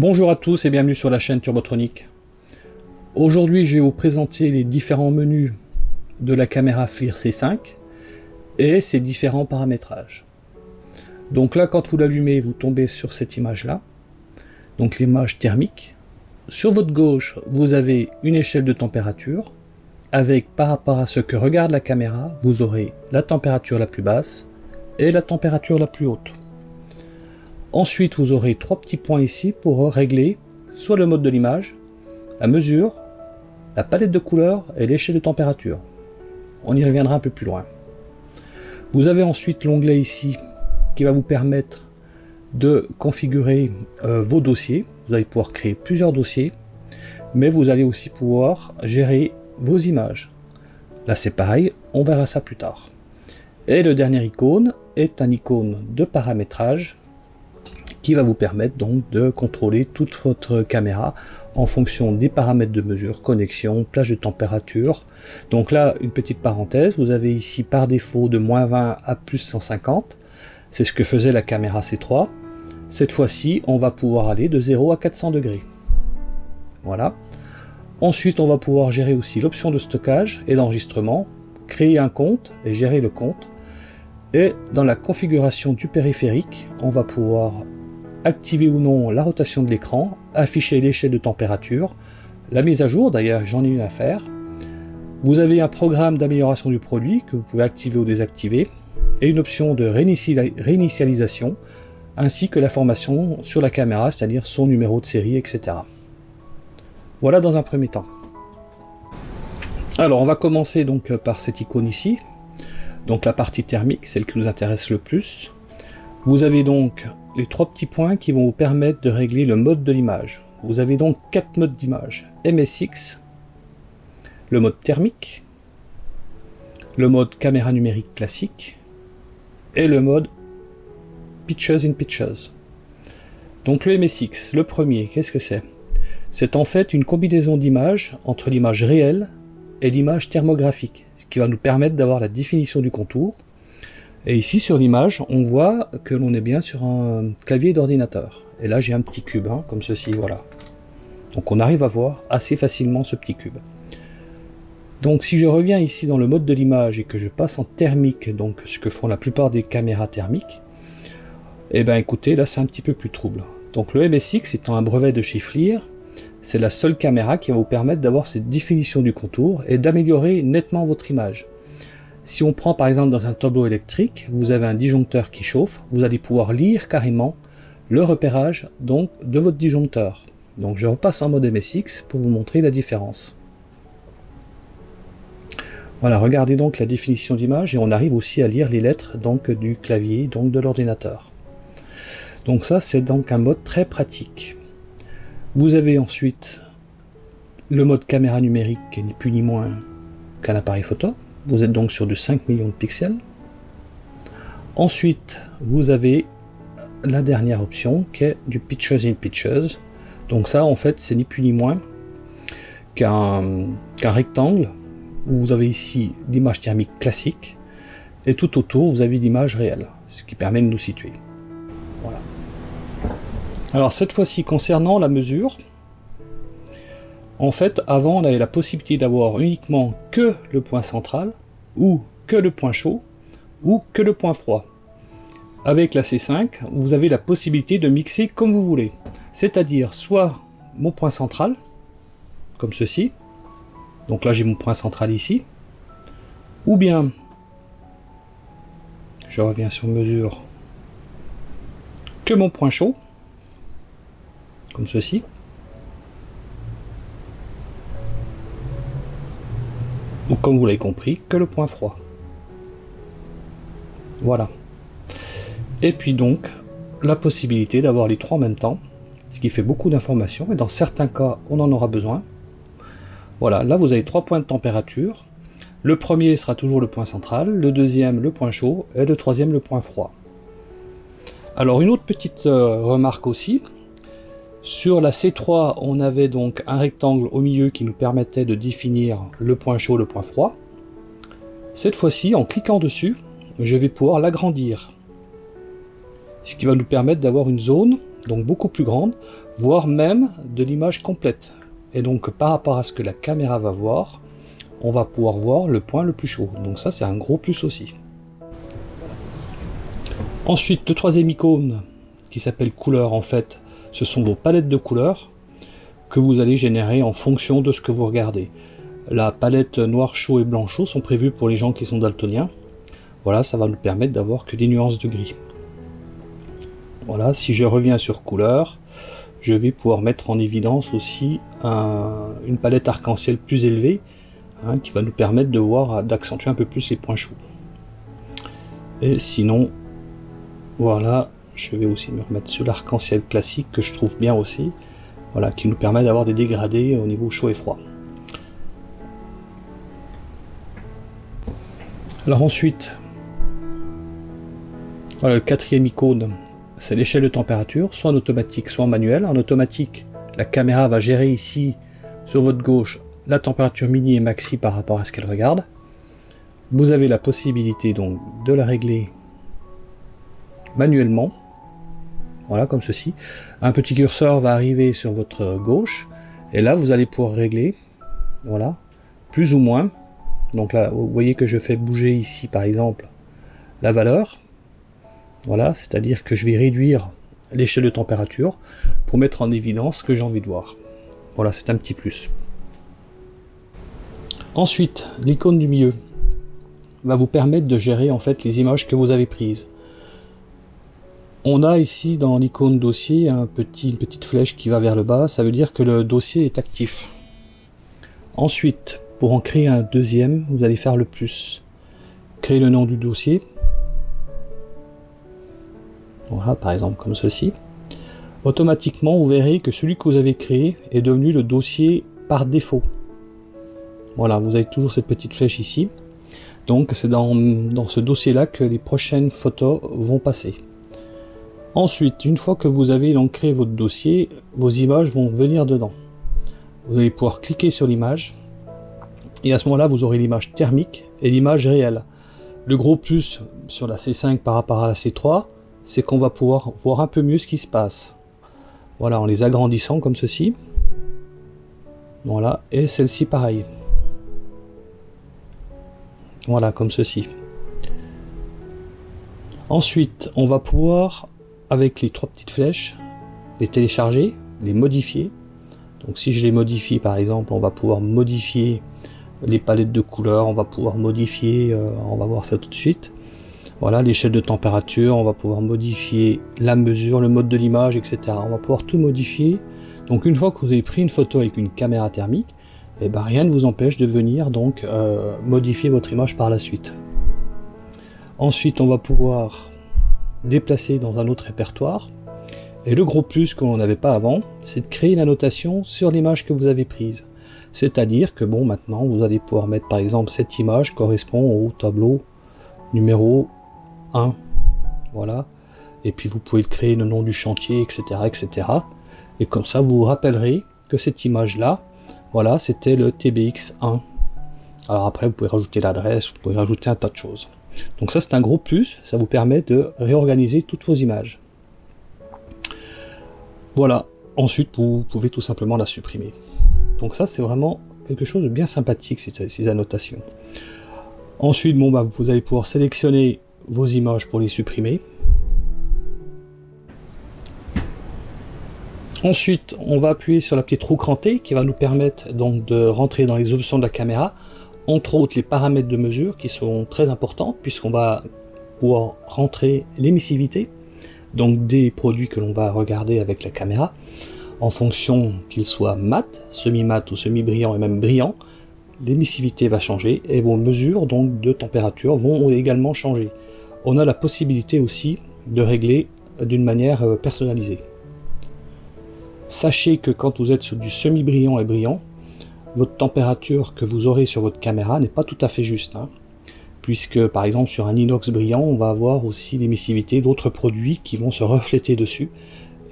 Bonjour à tous et bienvenue sur la chaîne Turbotronic. Aujourd'hui je vais vous présenter les différents menus de la caméra FLIR C5 et ses différents paramétrages. Donc là, quand vous l'allumez, vous tombez sur cette image là, donc l'image thermique. Sur votre gauche, vous avez une échelle de température avec, par rapport à ce que regarde la caméra, vous aurez la température la plus basse et la température la plus haute. Ensuite, vous aurez trois petits points ici pour régler soit le mode de l'image, la mesure, la palette de couleurs et l'échelle de température. On y reviendra un peu plus loin. Vous avez ensuite l'onglet ici qui va vous permettre de configurer vos dossiers. Vous allez pouvoir créer plusieurs dossiers, mais vous allez aussi pouvoir gérer vos images. Là c'est pareil, on verra ça plus tard. Et le dernier icône est un icône de paramétrage qui va vous permettre donc de contrôler toute votre caméra en fonction des paramètres de mesure, connexion, plage de température. Donc là, une petite parenthèse, vous avez ici par défaut de -20 à +150, c'est ce que faisait la caméra C3. Cette fois-ci, on va pouvoir aller de 0 à 400 degrés. Voilà. Ensuite, on va pouvoir gérer aussi l'option de stockage et d'enregistrement, créer un compte et gérer le compte. Et dans la configuration du périphérique, on va pouvoir activer ou non la rotation de l'écran, afficher l'échelle de température, la mise à jour, d'ailleurs j'en ai une à faire. Vous avez un programme d'amélioration du produit que vous pouvez activer ou désactiver, et une option de réinitialisation, ainsi que l'information sur la caméra, c'est-à-dire son numéro de série, etc. Voilà dans un premier temps. Alors on va commencer donc par cette icône ici, donc la partie thermique, celle qui nous intéresse le plus. Vous avez donc les trois petits points qui vont vous permettre de régler le mode de l'image. Vous avez donc 4 modes d'image: MSX, le mode thermique, le mode caméra numérique classique et le mode Pictures in Pictures. Donc le MSX, le premier, qu'est-ce que c'est? C'est en fait une combinaison d'images entre l'image réelle et l'image thermographique, ce qui va nous permettre d'avoir la définition du contour. Et ici sur l'image, on voit que l'on est bien sur un clavier d'ordinateur. Et là j'ai un petit cube, comme ceci, voilà. Donc on arrive à voir assez facilement ce petit cube. Donc si je reviens ici dans le mode de l'image et que je passe en thermique, donc ce que font la plupart des caméras thermiques, et bien écoutez, là c'est un petit peu plus trouble. Donc le MSX étant un brevet de chez FLIR, c'est la seule caméra qui va vous permettre d'avoir cette définition du contour et d'améliorer nettement votre image. Si on prend par exemple dans un tableau électrique, vous avez un disjoncteur qui chauffe, vous allez pouvoir lire carrément le repérage donc de votre disjoncteur. Donc je repasse en mode MSX pour vous montrer la différence. Voilà, regardez donc la définition d'image et on arrive aussi à lire les lettres donc du clavier, donc de l'ordinateur. Donc ça c'est donc un mode très pratique. Vous avez ensuite le mode caméra numérique qui est ni plus ni moins qu'un appareil photo. Vous êtes donc sur du 5 millions de pixels. Ensuite, vous avez la dernière option qui est du Pictures in Pictures. Donc ça, en fait, c'est ni plus ni moins qu'un rectangle où vous avez ici l'image thermique classique et tout autour, vous avez l'image réelle, ce qui permet de nous situer. Voilà. Alors cette fois-ci, concernant la mesure, en fait, avant, on avait la possibilité d'avoir uniquement que le point central, ou que le point chaud, ou que le point froid. Avec la C5, vous avez la possibilité de mixer comme vous voulez. C'est-à-dire, soit mon point central, comme ceci, donc là j'ai mon point central ici, ou bien, je reviens sur mesure, que mon point chaud, comme ceci, ou comme vous l'avez compris, que le point froid. Voilà. Et puis donc, la possibilité d'avoir les trois en même temps, ce qui fait beaucoup d'informations, et dans certains cas, on en aura besoin. Voilà, là vous avez 3 points de température. Le premier sera toujours le point central, le deuxième le point chaud, et le troisième le point froid. Alors une autre petite remarque aussi, sur la C3, on avait donc un rectangle au milieu qui nous permettait de définir le point chaud, le point froid. Cette fois-ci, en cliquant dessus, je vais pouvoir l'agrandir. Ce qui va nous permettre d'avoir une zone donc beaucoup plus grande voire même de l'image complète. Et donc par rapport à ce que la caméra va voir, on va pouvoir voir le point le plus chaud. Donc ça c'est un gros plus aussi. Ensuite, le troisième icône qui s'appelle couleur, en fait, ce sont vos palettes de couleurs que vous allez générer en fonction de ce que vous regardez. La palette noir chaud et blanc chaud sont prévues pour les gens qui sont daltoniens. Voilà, ça va nous permettre d'avoir que des nuances de gris. Voilà, si je reviens sur couleur, je vais pouvoir mettre en évidence aussi une palette arc-en-ciel plus élevée, qui va nous permettre de voir, d'accentuer un peu plus les points chauds. Et sinon, voilà, je vais aussi me remettre sur l'arc-en-ciel classique que je trouve bien aussi, voilà, qui nous permet d'avoir des dégradés au niveau chaud et froid. Alors ensuite, voilà, le quatrième icône, c'est l'échelle de température, soit en automatique, soit en manuel. En automatique, la caméra va gérer ici, sur votre gauche, la température mini et maxi par rapport à ce qu'elle regarde. Vous avez la possibilité donc de la régler manuellement, voilà, comme ceci. Un petit curseur va arriver sur votre gauche, et là vous allez pouvoir régler, voilà, plus ou moins. Donc là, vous voyez que je fais bouger ici, par exemple, la valeur. Voilà, c'est-à-dire que je vais réduire l'échelle de température pour mettre en évidence ce que j'ai envie de voir. Voilà, c'est un petit plus. Ensuite, l'icône du milieu va vous permettre de gérer en fait les images que vous avez prises. On a ici dans l'icône dossier une petite flèche qui va vers le bas, ça veut dire que le dossier est actif. Ensuite, pour en créer un deuxième, vous allez faire le plus. Créer le nom du dossier. Voilà, par exemple comme ceci. Automatiquement, vous verrez que celui que vous avez créé est devenu le dossier par défaut. Voilà, vous avez toujours cette petite flèche ici. Donc c'est dans ce dossier-là que les prochaines photos vont passer. Ensuite, une fois que vous avez donc créé votre dossier, vos images vont venir dedans. Vous allez pouvoir cliquer sur l'image, et à ce moment-là, vous aurez l'image thermique et l'image réelle. Le gros plus sur la C5 par rapport à la C3, c'est qu'on va pouvoir voir un peu mieux ce qui se passe. Voilà, en les agrandissant comme ceci. Voilà, et celle-ci pareil. Voilà, comme ceci. Ensuite, on va pouvoir, avec les trois petites flèches, les télécharger, les modifier. Donc si je les modifie par exemple, on va pouvoir modifier les palettes de couleurs, on va pouvoir modifier, on va voir ça tout de suite. Voilà, l'échelle de température, on va pouvoir modifier la mesure, le mode de l'image, etc. On va pouvoir tout modifier. Donc une fois que vous avez pris une photo avec une caméra thermique, eh ben, rien ne vous empêche de venir donc modifier votre image par la suite. Ensuite, on va pouvoir déplacer dans un autre répertoire. Et le gros plus que l'on n'avait pas avant, c'est de créer une annotation sur l'image que vous avez prise. C'est-à-dire que bon, maintenant, vous allez pouvoir mettre par exemple cette image correspond au tableau numéro 1. Voilà. Et puis vous pouvez créer le nom du chantier, etc., etc. Et comme ça, vous vous rappellerez que cette image-là, voilà, c'était le TBX1. Alors après, vous pouvez rajouter l'adresse, vous pouvez rajouter un tas de choses. Donc ça, c'est un gros plus, ça vous permet de réorganiser toutes vos images. Voilà, ensuite vous pouvez tout simplement la supprimer. Donc ça, c'est vraiment quelque chose de bien sympathique, ces annotations. Ensuite, bon, bah, vous allez pouvoir sélectionner vos images pour les supprimer. Ensuite, on va appuyer sur la petite roue crantée qui va nous permettre donc de rentrer dans les options de la caméra, entre autres les paramètres de mesure qui sont très importants puisqu'on va pouvoir rentrer l'émissivité, donc des produits que l'on va regarder avec la caméra, en fonction qu'ils soient mat, semi-mat ou semi-brillant et même brillant, l'émissivité va changer et vos mesures donc de température vont également changer. On a la possibilité aussi de régler d'une manière personnalisée. Sachez que quand vous êtes sur du semi-brillant et brillant, votre température que vous aurez sur votre caméra n'est pas tout à fait juste, puisque par exemple sur un inox brillant, on va avoir aussi l'émissivité d'autres produits qui vont se refléter dessus,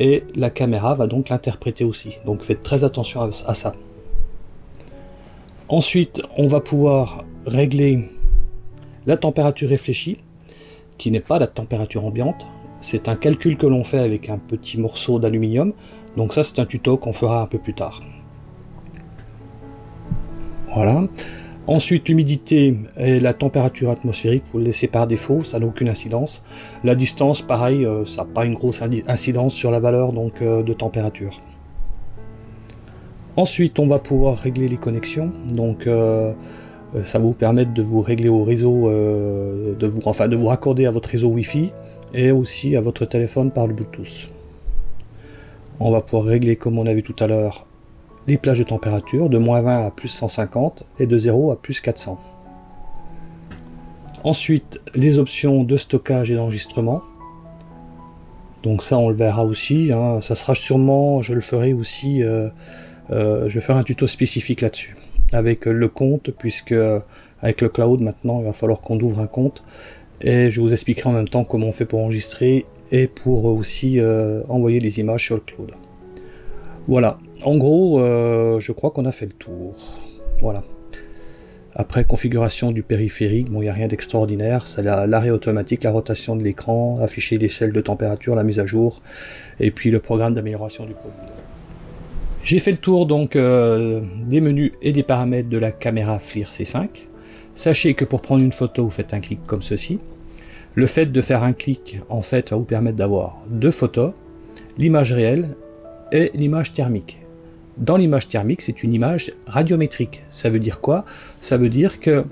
et la caméra va donc l'interpréter aussi. Donc faites très attention à ça. Ensuite, on va pouvoir régler la température réfléchie, qui n'est pas la température ambiante, c'est un calcul que l'on fait avec un petit morceau d'aluminium. Donc ça, c'est un tuto qu'on fera un peu plus tard. Voilà. Ensuite, l'humidité et la température atmosphérique, vous le laissez par défaut, ça n'a aucune incidence. La distance, pareil, ça n'a pas une grosse incidence sur la valeur donc, de température. Ensuite, on va pouvoir régler les connexions. Donc, ça va vous permettre de vous régler au réseau, de vous raccorder à votre réseau Wi-Fi et aussi à votre téléphone par le Bluetooth. On va pouvoir régler, comme on a vu tout à l'heure, les plages de température de -20 à +150 et de 0 à +400. Ensuite, les options de stockage et d'enregistrement. Donc ça, on le verra aussi. Hein. Ça sera sûrement, je le ferai aussi, je ferai un tuto spécifique là-dessus. Avec le compte, puisque avec le cloud maintenant, il va falloir qu'on ouvre un compte. Et je vous expliquerai en même temps comment on fait pour enregistrer et pour aussi envoyer les images sur le cloud. Voilà. En gros, je crois qu'on a fait le tour. Voilà. Après, configuration du périphérique, bon, il n'y a rien d'extraordinaire. C'est l'arrêt automatique, la rotation de l'écran, afficher l'échelle de température, la mise à jour, et puis le programme d'amélioration du produit. J'ai fait le tour donc des menus et des paramètres de la caméra FLIR C5. Sachez que pour prendre une photo, vous faites un clic comme ceci. Le fait de faire un clic, en fait, va vous permettre d'avoir deux photos, l'image réelle et l'image thermique. Dans l'image thermique, c'est une image radiométrique. Ça veut dire quoi? Ça veut dire que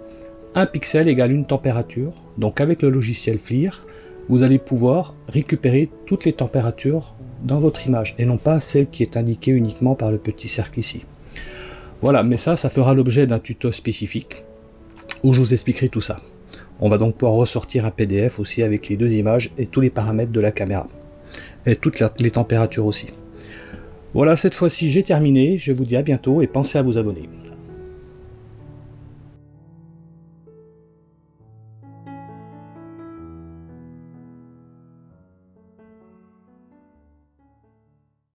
un pixel égale une température. Donc avec le logiciel FLIR, vous allez pouvoir récupérer toutes les températures dans votre image, et non pas celle qui est indiquée uniquement par le petit cercle ici. Voilà, mais ça fera l'objet d'un tuto spécifique, où je vous expliquerai tout ça. On va donc pouvoir ressortir un PDF aussi avec les deux images et tous les paramètres de la caméra. Et toutes les températures aussi. Voilà, cette fois-ci j'ai terminé, je vous dis à bientôt et pensez à vous abonner.